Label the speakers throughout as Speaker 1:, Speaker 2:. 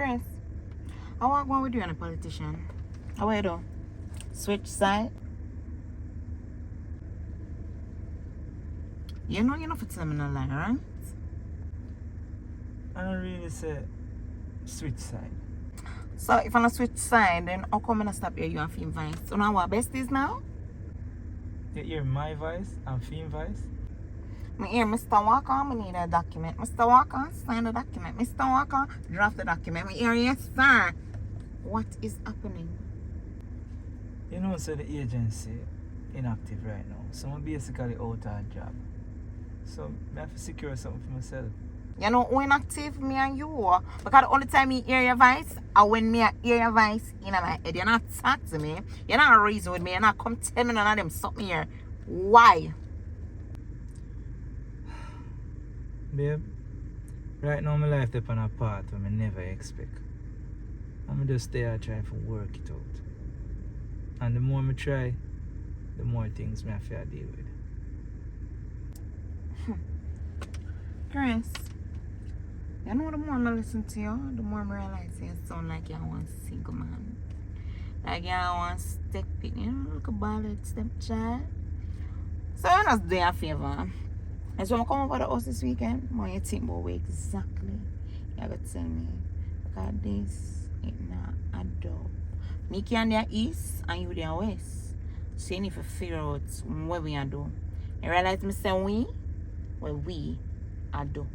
Speaker 1: Chris, I want one with you and a politician. How are you do? Switch side? You know you're not for telling me no lie, right?
Speaker 2: I don't really say switch side.
Speaker 1: So if I'm not switch side, then how come I not stop here you and Fame Vice? So now what besties now?
Speaker 2: You hear my voice and Fame voice?
Speaker 1: I hear Mr. Walker, I need a document. Mr. Walker, sign the document. Mr. Walker, draft the document. I hear yes, sir. What is happening?
Speaker 2: You know, so the agency inactive right now. So I'm basically out of job. So I have to secure something for myself.
Speaker 1: You know who inactive? Me and you. Because the only time me hear your voice, and when me hear your voice in my head, you're not talk to me. You're not reason with me. You're not come tell me none of them something here. Why?
Speaker 2: Babe, right now my life is on a path where I never expect. I'm just stay and try to work it out. And the more I try, the more things I have to deal with.
Speaker 1: Chris, you know the more I listen to you, the more I realize you sound like you want a single man. Like you want to step it, you know, like a ballad stepchild. So you just do you a favor. And so I come over the house this weekend, what you think about what exactly you gotta tell me. Because this is not a dub. Me can there east and you there west. So you need to figure out what we are do. You realize me say we? Well we are do.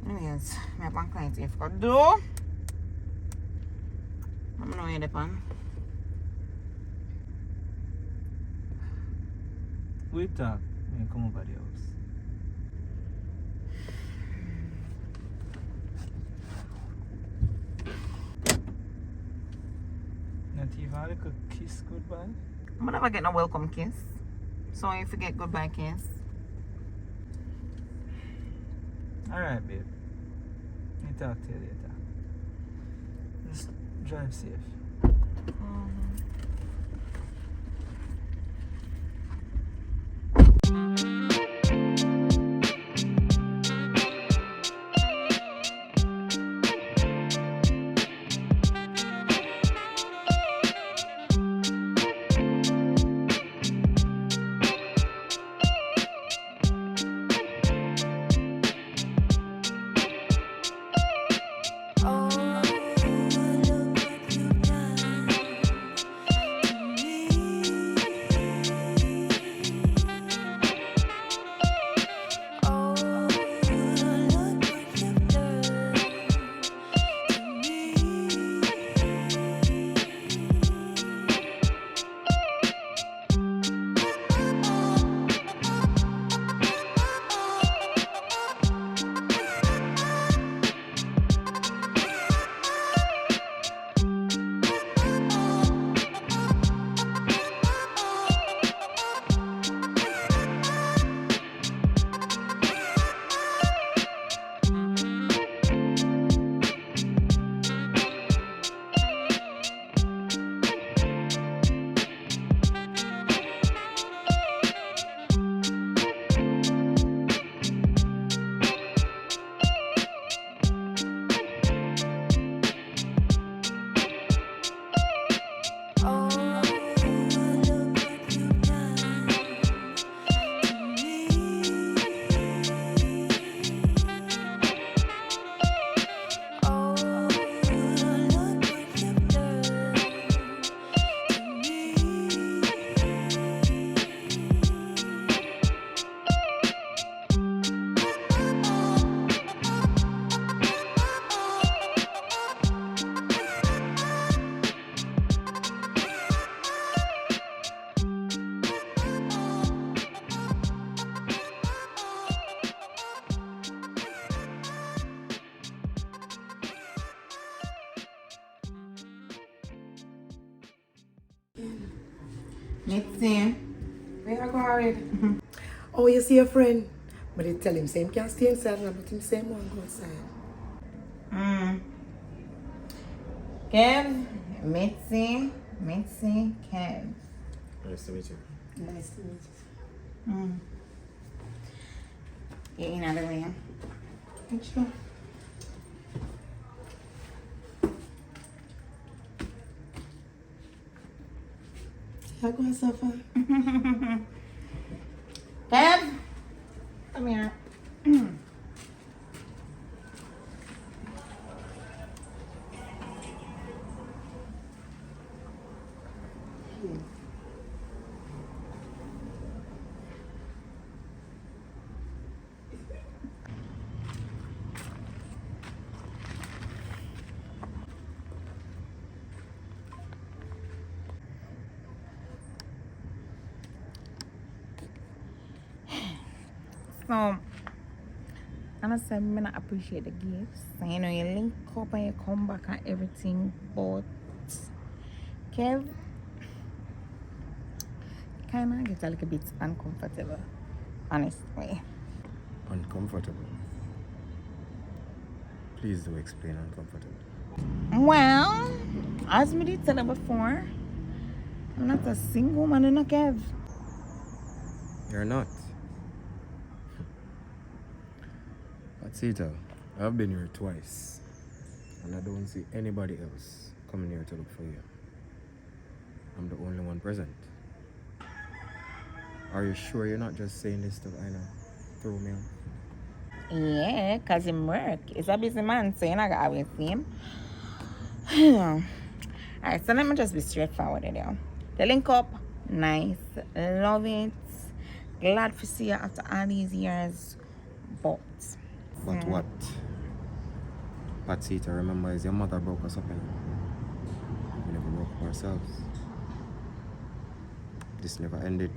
Speaker 1: Anyways, I have a client if I do. I don't know where they're on.
Speaker 2: We talk when you come over the house. Not even a little kiss goodbye?
Speaker 1: I'm never get no welcome kiss. So if you get goodbye kiss.
Speaker 2: Alright, babe. I'll talk to you later. Just drive safe.
Speaker 1: Let's see.
Speaker 3: Where I go already? Oh, you see your friend? But they tell him same can't stay inside, but him same one go outside.
Speaker 1: Kev, Mitzi, Kev.
Speaker 4: Nice to meet you.
Speaker 3: Nice to meet you.
Speaker 1: You're in the way.
Speaker 3: Which one? You're going to suffer.
Speaker 1: Kev, come here. So, honestly, I not appreciate the gifts. And, you know, you link up and you come back and everything, but Kev kind of get a little bit uncomfortable, honestly.
Speaker 4: Uncomfortable. Please do explain uncomfortable.
Speaker 1: Well, as me did tell you before, I'm not a single man, you know, Kev.
Speaker 4: You're not. But Sita, I've been here twice, and I don't see anybody else coming here to look for you. I'm the only one present. Are you sure you're not just saying this to kind of throw me off?
Speaker 1: Yeah, because him work. He's a busy man, so you're not going to always see him. Alright, so let me just be straightforward with you. The link up, nice, love it, glad to see you after all these years, but
Speaker 4: But what? But Sita, remember, is your mother broke us up, you know? We never broke up ourselves. This never ended.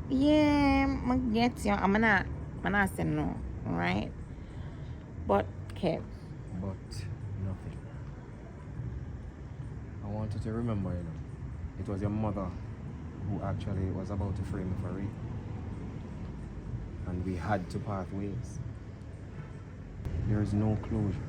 Speaker 1: yeah, I get you. I'm not say no, right? But, Kev,
Speaker 4: But nothing. I want you to remember, you know, it was your mother who actually was about to free me for rape. And we had to part ways. There is no closure.